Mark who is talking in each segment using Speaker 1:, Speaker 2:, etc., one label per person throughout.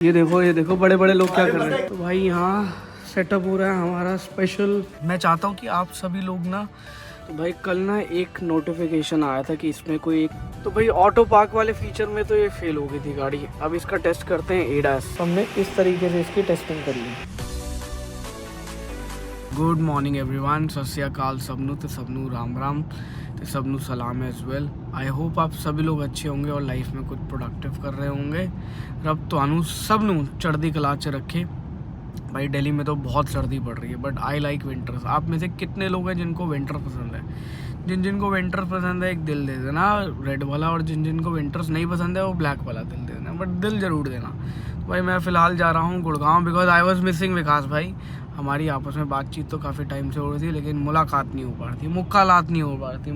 Speaker 1: ये देखो बड़े बड़े लोग क्या कर रहे हैं। तो भाई यहाँ सेटअप हो रहा है हमारा स्पेशल। मैं चाहता हूँ कि आप सभी लोग ना, तो भाई कल ना एक नोटिफिकेशन आया था कि इसमें कोई एक, तो भाई ऑटो पार्क वाले फीचर में तो ये फेल हो गई थी गाड़ी। अब इसका टेस्ट करते हैं एडास। हमने इस तरीके से इसकी टेस्टिंग करी है। गुड मॉर्निंग एवरीवन, सत श्री अकाल सबनू, तो सबनू राम राम, तो सबनू सलाम एज वेल। आई होप आप सभी लोग अच्छे होंगे और लाइफ में कुछ प्रोडक्टिव कर रहे होंगे। रब तो सबनू चढ़दी कला च रखे। भाई दिल्ली में तो बहुत सर्दी पड़ रही है, बट आई लाइक विंटर्स। आप में से कितने लोग हैं जिनको विंटर पसंद है? जिनको विंटर पसंद है एक दिल दे देना रेड वाला, और जिनको विंटर्स नहीं पसंद है वो ब्लैक वाला दिल दे देना, बट दिल ज़रूर देना। तो भाई मैं फ़िलहाल जा रहा हूँ Gurgaon, because I was missing Vikas भाई। हमारी आपस में बातचीत तो काफ़ी टाइम से हो रही थी, लेकिन मुलाकात नहीं हो पा रही थी, मुक्कालात नहीं हो पा रही थी,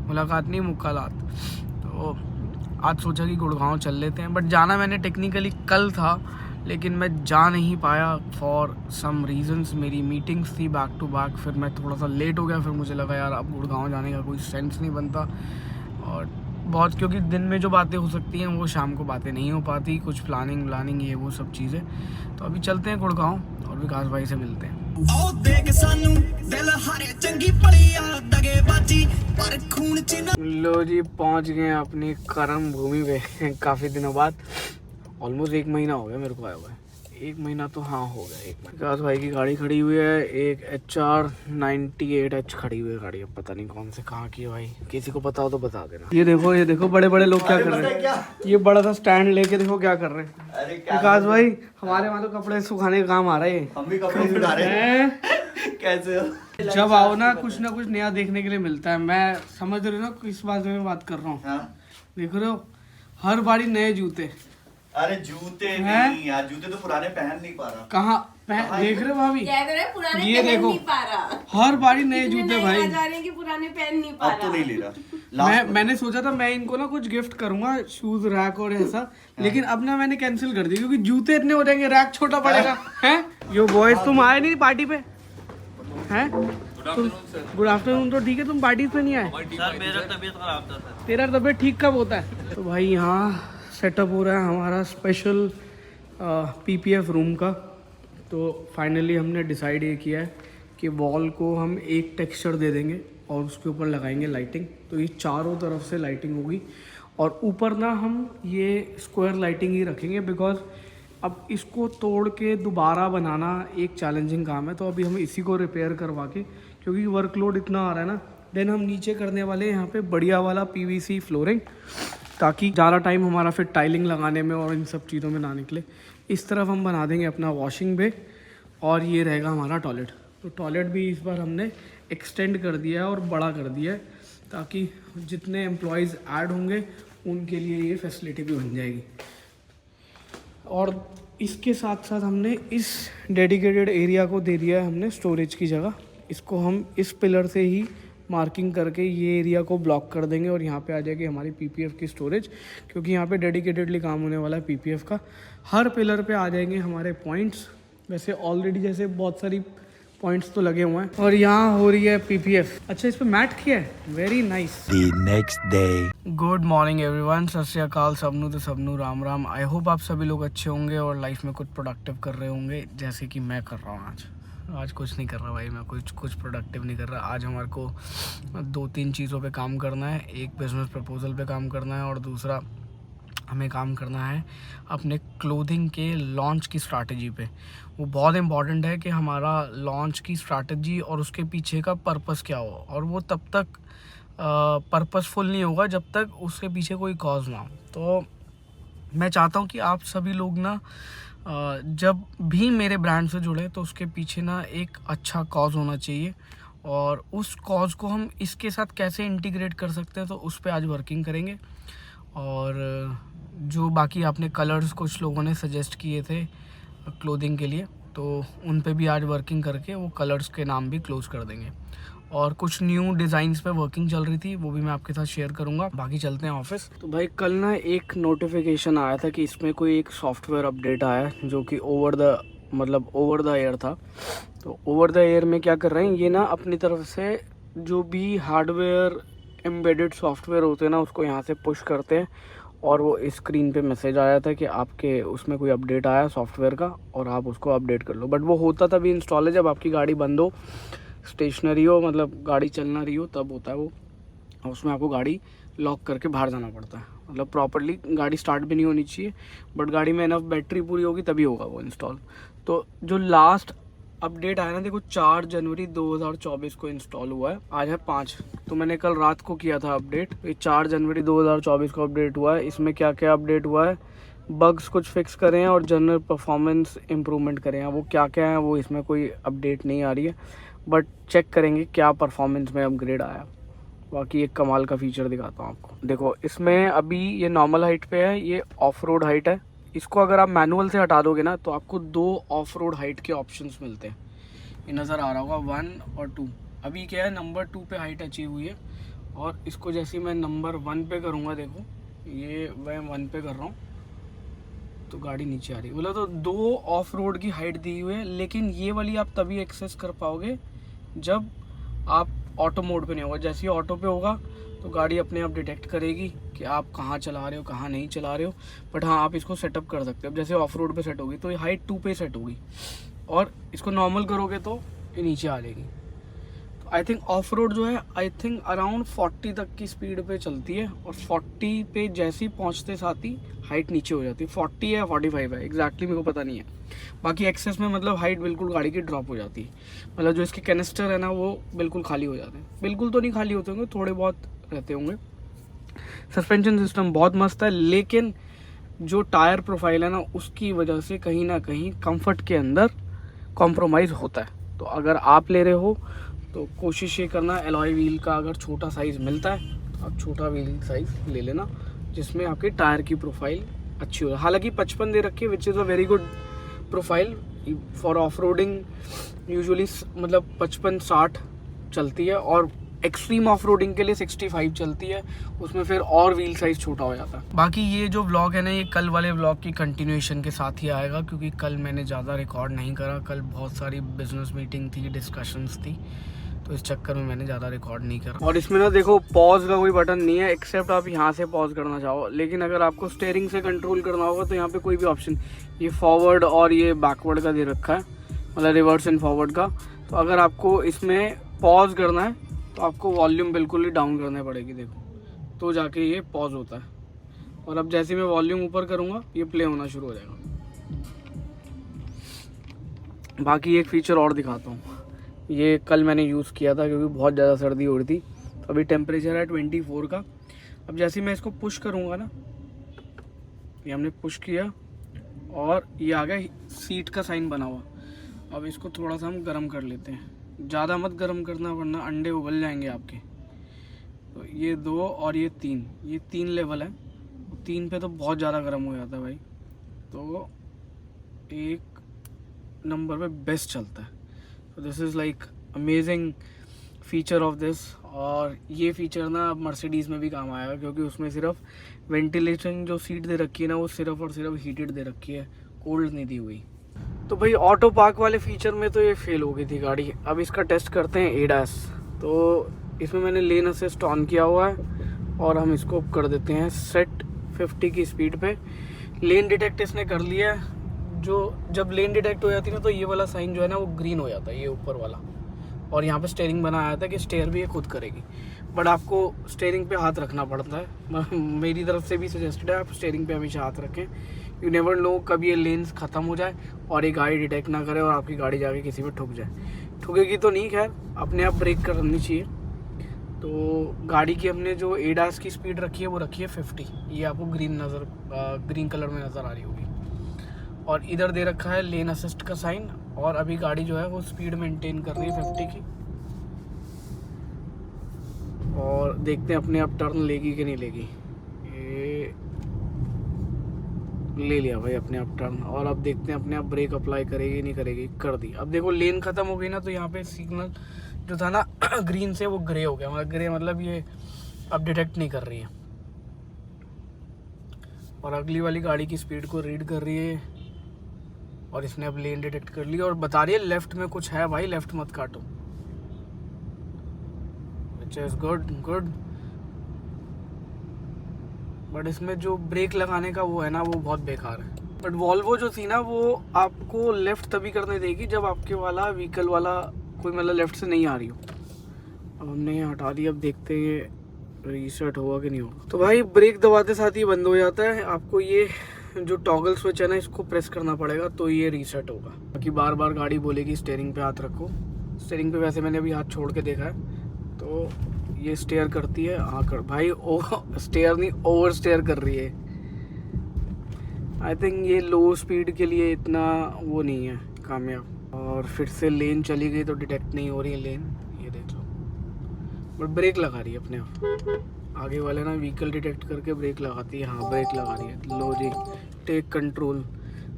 Speaker 1: मुलाकात नहीं मुक्कालात। तो आज सोचा कि गुड़गांव चल लेते हैं, बट जाना मैंने टेक्निकली कल था, लेकिन मैं जा नहीं पाया फॉर सम रीजंस। मेरी मीटिंग्स थी बैक टू बैक, फिर मैं थोड़ा सा लेट हो गया। फिर मुझे लगा यार अब गुड़गांव जाने का कोई सेंस नहीं बनता, और बहुत, क्योंकि दिन में जो बातें हो सकती हैं वो शाम को बातें नहीं हो पाती, कुछ प्लानिंग ये वो सब चीज़ें। तो अभी चलते हैं गुड़गांव और विकास भाई से मिलते हैं। लो जी, पहुंच गए अपनी कर्म भूमि पे काफ़ी दिनों बाद। ऑलमोस्ट 1 महीना हो गया मेरे को आया हुआ है। 1 महीना तो हाँ हो गया। 1 महीना विकास भाई की गाड़ी खड़ी हुई है, एक HR 98H खड़ी हुई है गाड़ी। अब पता नहीं कौन से कहाँ की है भाई, किसी को पता हो तो बता देना। ये देखो बड़े बड़े लोग क्या कर रहे हैं। ये बड़ा सा स्टैंड लेके देखो क्या कर रहे हैं। विकास भाई हमारे वहाँ तो कपड़े सुखाने का काम आ रहा है। हम भी कपड़े सुखा रहे हैं। कैसे हो? जब आओ ना कुछ नया देखने के लिए मिलता है। मैं समझ रहे हो ना किस बात में बात कर रहा हूँ? देख रहे हो, हर बारी नए जूते।
Speaker 2: अरे जूते नहीं यार, जूते तो पुराने पहन नहीं पा रहा।
Speaker 1: कहाँ देख रहे हो भाभी? ये देखो हर बारी नए जूते भाई।
Speaker 3: पुराने पहन नहीं पा रहा।
Speaker 2: अब तो नहीं ले रहा।
Speaker 1: मैंने सोचा था मैं इनको ना कुछ गिफ्ट करूंगा, शूज रैक और ऐसा, लेकिन अब ना मैंने कैंसिल कर दिया, क्योंकि जूते इतने हो जाएंगे, रैक छोटा पड़ेगा। हैं यो बॉयज, तुम आए नहीं पार्टी पे? हैं गुड आफ्टरनून। तो ठीक है, तुम पार्टी पे नहीं आए?
Speaker 4: सर मेरा तबीयत खराब था सर।
Speaker 1: तेरा तबीयत ठीक कब होता है? तो भाई यहाँ सेटअप हो रहा है हमारा स्पेशल PPF रूम का। तो फाइनली हमने डिसाइड ये किया है कि वॉल को हम एक टेक्सचर दे देंगे और उसके ऊपर लगाएंगे लाइटिंग। तो ये चारों तरफ से लाइटिंग होगी, और ऊपर ना हम ये स्क्वायर लाइटिंग ही रखेंगे, बिकॉज अब इसको तोड़ के दोबारा बनाना एक चैलेंजिंग काम है। तो अभी हम इसी को रिपेयर करवा के, क्योंकि वर्कलोड इतना आ रहा है ना, देन हम नीचे करने वाले हैं यहाँ पे बढ़िया वाला PVC फ्लोरिंग, ताकि ज़्यादा टाइम हमारा फिर टाइलिंग लगाने में और इन सब चीज़ों में ना निकले। इस तरफ हम बना देंगे अपना वॉशिंग बे, और ये रहेगा हमारा टॉयलेट। तो टॉयलेट भी इस बार हमने एक्सटेंड कर दिया है और बड़ा कर दिया है, ताकि जितने एम्प्लॉयज़ ऐड होंगे उनके लिए ये फैसिलिटी भी बन जाएगी। और इसके साथ साथ हमने इस डेडिकेटेड एरिया को दे दिया है हमने स्टोरेज की जगह। इसको हम इस पिलर से ही मार्किंग करके ये एरिया को ब्लॉक कर देंगे, और यहाँ पे आ जाएगी हमारी PPF की स्टोरेज, क्योंकि यहाँ पे डेडिकेटेडली काम होने वाला है PPF का। हर पिलर पे आ जाएंगे हमारे पॉइंट्स। वैसे ऑलरेडी जैसे बहुत सारी पॉइंट्स तो लगे हुए हैं, और यहाँ हो रही है PPF। अच्छा, इस पे मैट किया है, very nice.
Speaker 4: Next day.
Speaker 1: Good morning everyone, सत श्री अकाल सबनू, तो सबनू राम राम। आई होप आप सभी लोग अच्छे होंगे और लाइफ में कुछ प्रोडक्टिव कर रहे होंगे, जैसे कि मैं कर रहा हूँ। आज कुछ नहीं कर रहा भाई, मैं कुछ प्रोडक्टिव नहीं कर रहा। आज हमारे को 2-3 चीज़ों पे काम करना है। एक बिज़नेस प्रपोजल पे काम करना है, और दूसरा हमें काम करना है अपने क्लोथिंग के लॉन्च की स्ट्रैटेजी पे। वो बहुत इंपॉर्टेंट है कि हमारा लॉन्च की स्ट्रैटेजी और उसके पीछे का पर्पस क्या हो, और वो तब तक पर्पसफुल नहीं होगा जब तक उसके पीछे कोई कॉज ना हो। तो मैं चाहता हूँ कि आप सभी लोग ना जब भी मेरे ब्रांड से जुड़े तो उसके पीछे ना एक अच्छा कॉज होना चाहिए, और उस कॉज को हम इसके साथ कैसे इंटीग्रेट कर सकते हैं, तो उस पर आज वर्किंग करेंगे। और जो बाकी आपने कलर्स कुछ लोगों ने सजेस्ट किए थे क्लोथिंग के लिए, तो उन पे भी आज वर्किंग करके वो कलर्स के नाम भी क्लोज कर देंगे। और कुछ न्यू डिज़ाइंस पे वर्किंग चल रही थी, वो भी मैं आपके साथ शेयर करूंगा। बाकी चलते हैं ऑफिस। तो भाई कल ना एक नोटिफिकेशन आया था कि इसमें कोई एक सॉफ्टवेयर अपडेट आया है, जो कि ओवर द एयर था। तो ओवर द एयर में क्या कर रहे हैं, ये ना अपनी तरफ से जो भी हार्डवेयर एम्बेडेड सॉफ्टवेयर होते हैं ना, उसको यहाँ से पुश करते हैं, और वो स्क्रीन पे मैसेज आया था कि आपके उसमें कोई अपडेट आया सॉफ्टवेयर का और आप उसको अपडेट कर लो। बट वो होता तभी इंस्टॉल है जब आपकी गाड़ी बंद हो, स्टेशनरी हो, मतलब गाड़ी चल ना रही हो, तब होता है वो। और उसमें आपको गाड़ी लॉक करके बाहर जाना पड़ता है, मतलब प्रॉपरली गाड़ी स्टार्ट भी नहीं होनी चाहिए, बट गाड़ी में इनफ बैटरी पूरी होगी तभी होगा वो इंस्टॉल। तो जो लास्ट अपडेट आया ना, देखो 4 जनवरी 2024 को इंस्टॉल हुआ है, आज है 5, तो मैंने कल रात को किया था अपडेट। ये 4 जनवरी 2024 को अपडेट हुआ है। इसमें क्या क्या अपडेट हुआ है, बग्स कुछ फिक्स करे हैं और जनरल परफॉर्मेंस इम्प्रूवमेंट करे हैं। वो क्या क्या है वो इसमें कोई अपडेट नहीं आ रही है, बट चेक करेंगे क्या परफॉर्मेंस में अपग्रेड आया। बाकी एक कमाल का फीचर दिखाता हूँ आपको। देखो इसमें अभी ये नॉर्मल हाइट पे है, ये ऑफ रोड हाइट है। इसको अगर आप मैनुअल से हटा दोगे ना तो आपको 2 ऑफ रोड हाइट के ऑप्शंस मिलते हैं। ये नज़र आ रहा होगा 1 और 2। अभी क्या है, नंबर 2 पे हाइट अचीव हुई है, और इसको जैसे मैं नंबर 1 पे करूँगा, देखो ये मैं 1 पे कर रहा हूँ तो गाड़ी नीचे आ रही है। बोला तो 2 ऑफ रोड की हाइट दी हुई है, लेकिन ये वाली आप तभी एक्सेस कर पाओगे जब आप ऑटो मोड पे नहीं होगा। जैसे ही ऑटो पे होगा तो गाड़ी अपने आप डिटेक्ट करेगी कि आप कहाँ चला रहे हो, कहाँ नहीं चला रहे हो। बट हाँ, आप इसको सेटअप कर सकते हो। अब जैसे ऑफ रोड पे सेट होगी तो ये हाइट 2 पे सेट होगी, और इसको नॉर्मल करोगे तो ये नीचे आ जाएगी। तो आई थिंक ऑफ रोड जो है, आई थिंक अराउंड 40 तक की स्पीड पे चलती है, और 40 पे जैसे ही पहुँचते साथ ही हाइट नीचे हो जाती है। 40 है 45 है एग्जैक्टली मेरे को पता नहीं है। बाकी एक्सेस में मतलब हाइट बिल्कुल गाड़ी की ड्रॉप हो जाती है, मतलब जो इसके कैनिस्टर है ना वो बिल्कुल खाली हो जाते हैं। बिल्कुल तो नहीं खाली होते होंगे, थोड़े बहुत रहते होंगे। सस्पेंशन सिस्टम बहुत मस्त है, लेकिन जो टायर प्रोफाइल है ना उसकी वजह से कहीं ना कहीं कंफर्ट के अंदर कॉम्प्रोमाइज़ होता है। तो अगर आप ले रहे हो तो कोशिश ये करना, एलॉय व्हील का अगर छोटा साइज़ मिलता है तो आप छोटा व्हील साइज़ ले लेना, जिसमें आपके टायर की प्रोफाइल अच्छी हो। हालांकि 55 दे रखी है, which is a very good profile for off roading. Usually मतलब 55-60 चलती है, और एक्सट्रीम ऑफ रोडिंग के लिए 65 चलती है, उसमें फिर और व्हील साइज छोटा हो जाता है। बाकी ये जो व्लॉग है ना, ये कल वाले व्लॉग की कंटिन्यूएशन के साथ ही आएगा, क्योंकि कल मैंने ज़्यादा रिकॉर्ड नहीं करा। कल बहुत सारी बिजनेस मीटिंग थी, डिस्कशंस थी, तो इस चक्कर में मैंने ज़्यादा रिकॉर्ड नहीं करा। और इसमें ना देखो पॉज का कोई बटन नहीं है, एक्सेप्ट आप यहाँ से पॉज करना चाहो। लेकिन अगर आपको स्टीयरिंग से कंट्रोल करना होगा तो यहाँ पे कोई भी ऑप्शन, ये फॉरवर्ड और ये बैकवर्ड का दे रखा है, मतलब रिवर्स एंड फॉरवर्ड का। तो अगर आपको इसमें पॉज करना है तो आपको वॉल्यूम बिल्कुल ही डाउन करनी पड़ेगी, देखो, तो जाके ये पॉज होता है। और अब जैसे मैं वॉल्यूम ऊपर करूँगा ये प्ले होना शुरू हो जाएगा। बाकी एक फीचर और दिखाता हूँ, ये कल मैंने यूज़ किया था क्योंकि बहुत ज़्यादा सर्दी हो रही थी। तो अभी टेम्परेचर है 24 का। अब जैसे मैं इसको पुश करूँगा ना, ये हमने पुश किया और ये आ गया सीट का साइन बना हुआ। अब इसको थोड़ा सा हम गर्म कर लेते हैं, ज़्यादा मत गर्म करना वरना अंडे उबल जाएंगे आपके। तो ये 2 और ये 3, ये 3 लेवल है। 3 पे तो बहुत ज़्यादा गर्म हो जाता है भाई, तो 1 नंबर पे बेस्ट चलता है। तो this is like amazing feature of this. और ये फीचर ना अब मर्सिडीज़ में भी काम आएगा, क्योंकि उसमें सिर्फ वेंटिलेशन जो सीट दे रखी है ना वो सिर्फ और सिर्फ हीटेड दे रखी है, कोल्ड नहीं दी हुई। तो भाई ऑटो पार्क वाले फीचर में तो ये फेल हो गई थी गाड़ी। अब इसका टेस्ट करते हैं एडास। तो इसमें मैंने लेन असिस्ट ऑन किया हुआ है और हम इसको कर देते हैं सेट 50 की स्पीड पे। लेन डिटेक्ट इसने कर लिया है। जो जब लेन डिटेक्ट हो जाती है ना तो ये वाला साइन जो है ना वो ग्रीन हो जाता है, ये ऊपर वाला। और यहाँ पे स्टीयरिंग बना आया था कि स्टेयर भी ये खुद करेगी, बट आपको स्टीयरिंग पे हाथ रखना पड़ता है। मेरी तरफ से भी सजेस्टेड है आप स्टीयरिंग पे हमेशा हाथ रखें। यू नेवर नो कभी ये लेंस ख़त्म हो जाए और ये गाड़ी डिटेक्ट ना करे और आपकी गाड़ी जाके किसी पे ठुक जाए। ठुकेगी तो नहीं, खैर अपने आप ब्रेक करनी चाहिए। तो गाड़ी की हमने जो एडास की स्पीड रखी है वो रखी है 50। ये आपको ग्रीन कलर में नज़र आ रही होगी। और इधर दे रखा है लेन असिस्ट का साइन, और अभी गाड़ी जो है वो स्पीड मेंटेन कर रही है 50 की। और देखते हैं अपने आप टर्न लेगी कि नहीं लेगी। ये ले लिया भाई अपने आप टर्न। और अब देखते हैं अपने आप ब्रेक अप्लाई करेगी नहीं करेगी। कर दी। अब देखो लेन ख़त्म हो गई ना, तो यहाँ पे सिग्नल जो था ना ग्रीन से वो ग्रे हो गया। मतलब ग्रे मतलब ये अब डिटेक्ट नहीं कर रही है। और अगली वाली गाड़ी की स्पीड को रीड कर रही है और इसने अब लेन डिटेक्ट कर ली और बता रही है लेफ्ट में कुछ है भाई, लेफ्ट मत काटो। Which is good. बट इसमें जो ब्रेक लगाने का वो है ना वो बहुत बेकार है। बट वॉल्वो जो थी ना वो आपको लेफ़्ट तभी करने देगी जब आपके वाला व्हीकल वाला कोई मतलब लेफ़्ट से नहीं आ रही हो। अब हमने ये हटा दिया, अब देखते हैं रीसेट होगा कि नहीं होगा। तो भाई ब्रेक दबाते साथ ही बंद हो जाता है। आपको ये जो टॉगल स्विच है ना इसको प्रेस करना पड़ेगा तो ये रीसेट होगा। बाकी बार बार गाड़ी बोलेगी स्टीयरिंग पे हाथ रखो। स्टीयरिंग पे वैसे मैंने अभी हाथ छोड़ के देखा है तो ये स्टेयर करती है। हाँ कर भाई, स्टेयर नहीं ओवर स्टेयर कर रही है। आई थिंक ये लो स्पीड के लिए इतना वो नहीं है कामयाब। और फिर से लेन चली गई तो डिटेक्ट नहीं हो रही है लेन, ये देख लो। बट ब्रेक लगा रही है अपने आप। आगे वाले ना व्हीकल डिटेक्ट करके ब्रेक लगाती है। हाँ ब्रेक लगा रही है। लो जी, टेक कंट्रोल।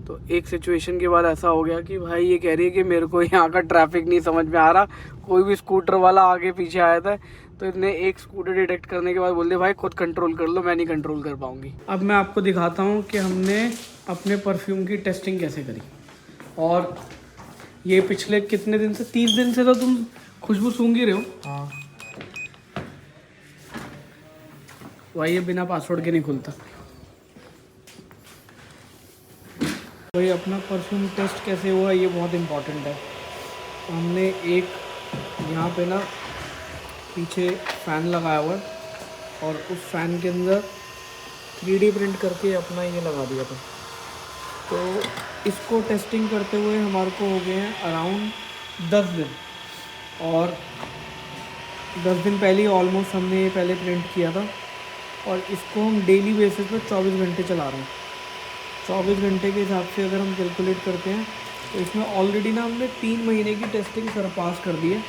Speaker 1: तो एक सिचुएशन के बाद ऐसा हो गया कि भाई ये कह रही है कि मेरे को यहाँ का ट्रैफिक नहीं समझ में आ रहा। कोई भी स्कूटर वाला आगे पीछे आया था तो इसने एक स्कूटर डिटेक्ट करने के बाद बोल दिया भाई खुद कंट्रोल कर लो, मैं नहीं कंट्रोल कर पाऊंगी। अब मैं आपको दिखाता हूँ कि हमने अपने परफ्यूम की टेस्टिंग कैसे करी। और ये पिछले कितने दिन से, 30 दिन से तो तुम खुशबू सूंघ ही रहे हो। हाँ भाई ये बिना पासवर्ड के नहीं खुलता। भाई अपना परफ्यूम टेस्ट कैसे हुआ ये बहुत इम्पोर्टेंट है। तो हमने एक यहाँ पे ना पीछे फ़ैन लगाया हुआ है और उस फ़ैन के अंदर 3D प्रिंट करके अपना ये लगा दिया था। तो इसको टेस्टिंग करते हुए हमारे को हो गए हैं अराउंड 10 दिन। और 10 दिन पहले ही ऑलमोस्ट हमने ये पहले प्रिंट किया था। और इसको हम डेली बेसिस पे 24 घंटे चला रहे हैं। 24 घंटे के हिसाब से अगर हम कैलकुलेट करते हैं तो इसमें ऑलरेडी ना हमने 3 महीने की टेस्टिंग सरपास कर दी है।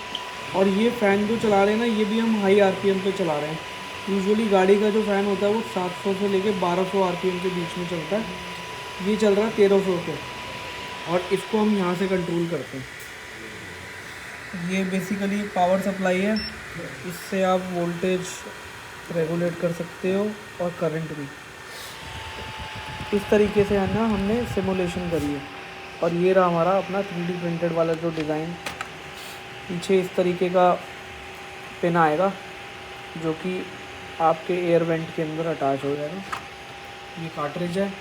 Speaker 1: और ये फ़ैन जो चला रहे हैं ना ये भी हम हाई RPM पे चला रहे हैं। यूजुअली गाड़ी का जो फ़ैन होता है वो 700 से लेके 1200 RPM के बीच में चलता है। ये चल रहा है 1300 पे और इसको हम यहाँ से कंट्रोल करते हैं। ये बेसिकली पावर सप्लाई है, इससे आप वोल्टेज रेगुलेट कर सकते हो और करंट भी। इस तरीके से है ना हमने सिमुलेशन करी है। और ये रहा हमारा अपना 3D प्रिंटेड वाला जो डिज़ाइन। पीछे इस तरीके का पिन आएगा जो कि आपके एयर वेंट के अंदर अटैच हो जाएगा। ये कार्ट्रिज है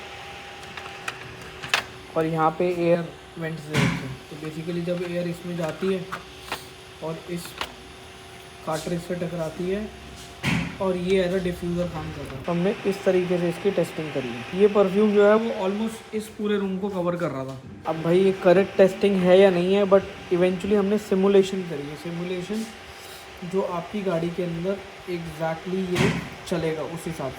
Speaker 1: और यहाँ पे एयर वेंट से रखते हैं। तो बेसिकली जब एयर इसमें जाती है और इस कार्ट्रिज से टकराती है और ये एज अ डिफ्यूज़र काम करता है। तो हमने इस तरीके से इसकी टेस्टिंग करी है। ये परफ्यूम जो है वो ऑलमोस्ट इस पूरे रूम को कवर कर रहा था। अब भाई ये करेक्ट टेस्टिंग है या नहीं है, बट इवेंचुअली हमने सिमुलेशन करी है। सिमुलेशन जो आपकी गाड़ी के अंदर एग्जैक्टली ये चलेगा उस हिसाब